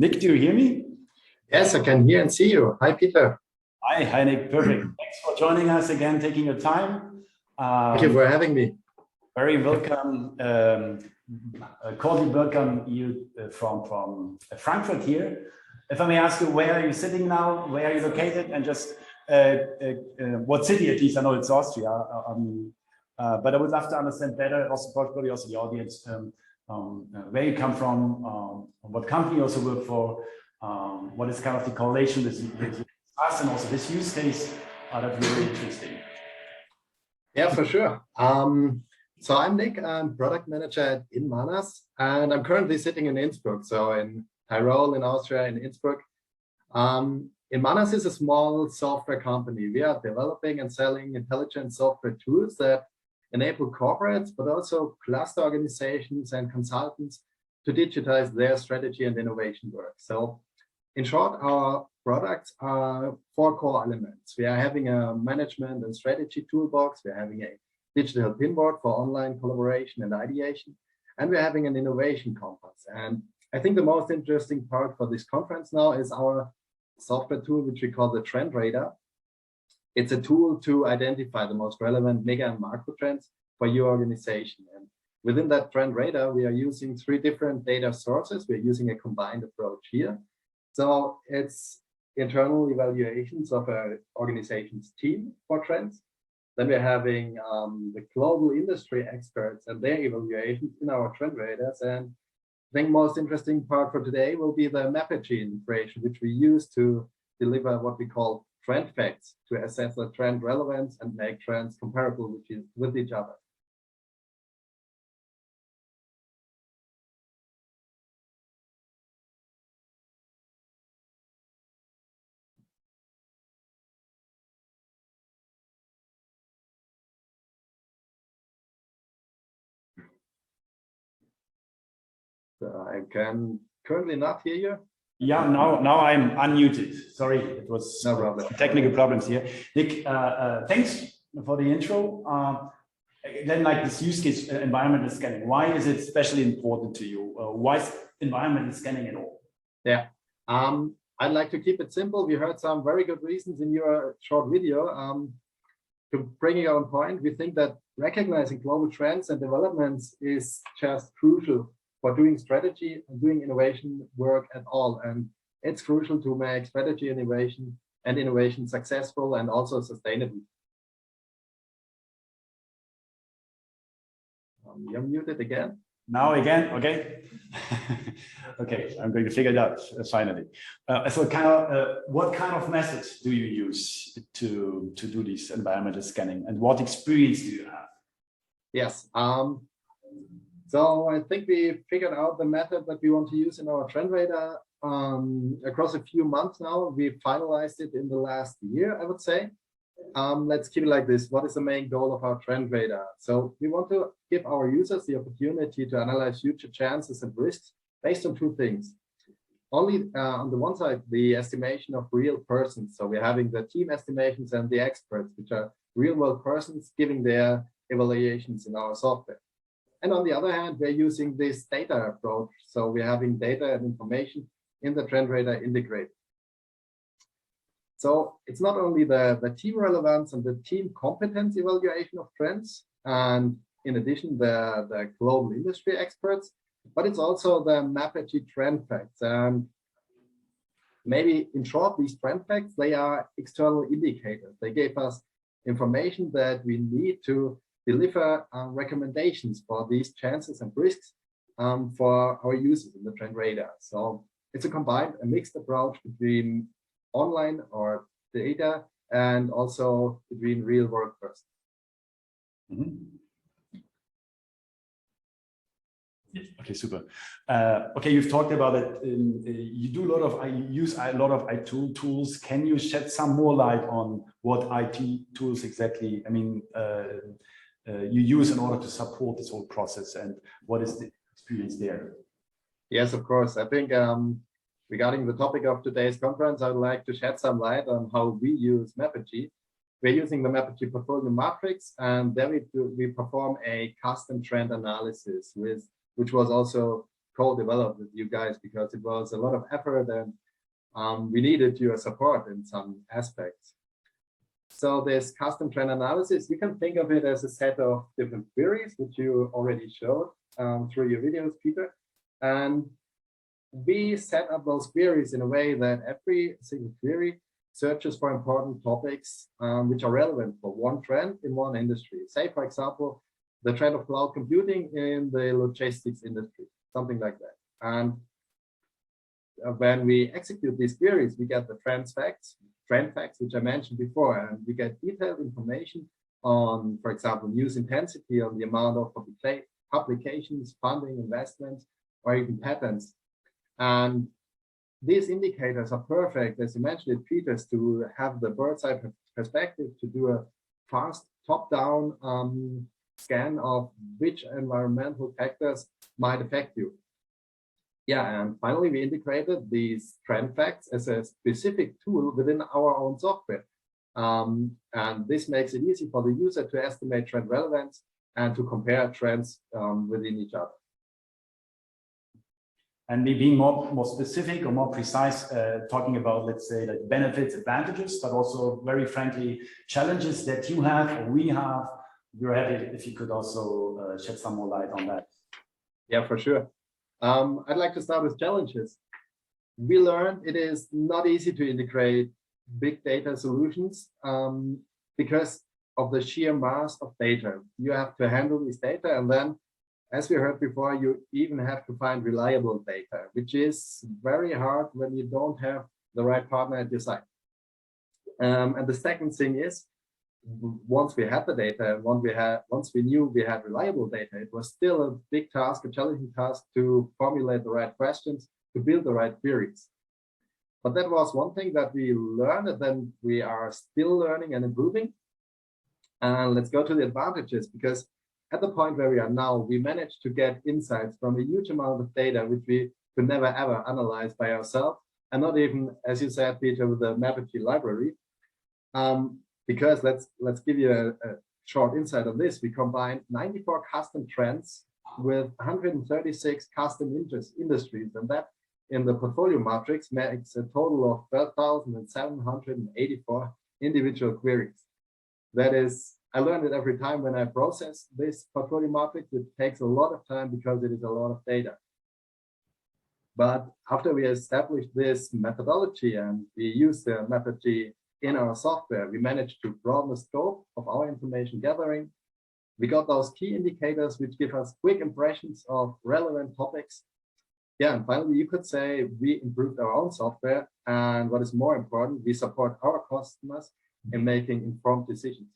Nick, do you hear me? Yes, I can hear and see you. Hi, Peter. Hi, Nick. Perfect. Thanks for joining us again, taking your time. Thank you for having me. Very welcome. Cordial welcome you from Frankfurt here. If I may ask you, where are you sitting now? Where are you located? And just what city, at least? I know it's Austria. But I would love to understand better, also probably also the audience, where you come from, what company you also work for, what is kind of the correlation with us and also this use case that we're really interested in. Yeah, for sure. So I'm Nick, I'm product manager at Manas, and I'm currently sitting in Innsbruck, so in Tyrol, in Austria, in Innsbruck. Manas is a small software company. We are developing and selling intelligent software tools that enable corporates, but also cluster organizations and consultants to digitize their strategy and innovation work. So in short, our products are four core elements. We are having a management and strategy toolbox. We're having a digital pinboard for online collaboration and ideation. And we're having an innovation compass. And I think the most interesting part for this conference now is our software tool, which we call the Trend Radar. It's a tool to identify the most relevant mega and macro trends for your organization. And within that Trend Radar, we are using three different data sources. We're using a combined approach here. So it's internal evaluations of an organization's team for trends. Then we're having the global industry experts and their evaluations in our Trend Radars. And I think most interesting part for today will be the MAPEGY integration, which we use to deliver what we call trend facts to assess the trend relevance and make trends comparable with each other. So I can currently not hear you. Yeah, now I'm unmuted. Sorry, it was no problem. Technical problems here. Nick, thanks for the intro. Then, like this use case, environmental scanning. Why is it especially important to you? Why is environmental scanning at all? Yeah, I'd like to keep it simple. We heard some very good reasons in your short video. To bring it on point, we think that recognizing global trends and developments is just crucial for doing strategy and doing innovation work at all. And it's crucial to make strategy and innovation successful and also sustainable. You're muted again. Now again, okay. Okay, I'm going to figure it out finally. So what kind of methods do you use to do this environmental scanning, and what experience do you have? Yes. So I think we figured out the method that we want to use in our Trend Radar across a few months now. We finalized it in the last year, I would say. Let's keep it like this. What is the main goal of our Trend Radar? So we want to give our users the opportunity to analyze future chances and risks based on two things. Only on the one side, the estimation of real persons. So we're having the team estimations and the experts, which are real world persons giving their evaluations in our software. And on the other hand, we're using this data approach. So we're having data and information in the Trend Radar integrated. So it's not only the team relevance and the team competence evaluation of trends, and in addition, the global industry experts, but it's also the MAPEGY trend facts. And maybe in short, these trend facts, they are external indicators. They gave us information that we need to deliver recommendations for these chances and risks for our users in the Trend Radar. So it's a mixed approach between online or data and also between real world persons. Mm-hmm. Okay, super. Okay, you've talked about it. You use a lot of IT tools. Can you shed some more light on what IT tools exactly? I mean, you use in order to support this whole process, and what is the experience there? Yes, of course. I think regarding the topic of today's conference, I would like to shed some light on how we use MAPEGY. We're using the MAPEGY Portfolio Matrix, and there we perform a custom trend analysis, which was also co-develop with you guys because it was a lot of effort and we needed your support in some aspects. So this custom trend analysis, you can think of it as a set of different queries, which you already showed through your videos, Peter. And we set up those queries in a way that every single query searches for important topics which are relevant for one trend in one industry. Say, for example, the trend of cloud computing in the logistics industry, something like that. And when we execute these queries, we get the trend facts, which I mentioned before, and we get detailed information on, for example, news intensity, on the amount of publications, funding, investments, or even patents. And these indicators are perfect, as you mentioned it, Peter, to have the bird's eye perspective, to do a fast top-down scan of which environmental factors might affect you. Yeah, and finally, we integrated these trend facts as a specific tool within our own software. And this makes it easy for the user to estimate trend relevance and to compare trends within each other. And being more specific or more precise, talking about, let's say, the benefits, advantages, but also very frankly, challenges that you have or we have. We're happy if you could also shed some more light on that. Yeah, for sure. I'd like to start with challenges. We learned it is not easy to integrate big data solutions because of the sheer mass of data. You have to handle this data, and then, as we heard before, you even have to find reliable data, which is very hard when you don't have the right partner at your side. And the second thing is, once we had the data, once we knew we had reliable data, it was still a big task, a challenging task to formulate the right questions, to build the right queries. But that was one thing that we learned, and then we are still learning and improving. And let's go to the advantages, because at the point where we are now, we managed to get insights from a huge amount of data, which we could never ever analyze by ourselves, and not even, as you said, Peter, with the MAPEGY library. Because let's give you a short insight on this. We combined 94 custom trends with 136 custom industries, and that in the portfolio matrix makes a total of 12,784 individual queries. That is, I learned it every time when I process this portfolio matrix. It takes a lot of time because it is a lot of data. But after we established this methodology and we use the MAPEGY in our software, we managed to broaden the scope of our information gathering. We got those key indicators which give us quick impressions of relevant topics. Yeah, and finally, you could say we improved our own software, and what is more important, we support our customers in making informed decisions.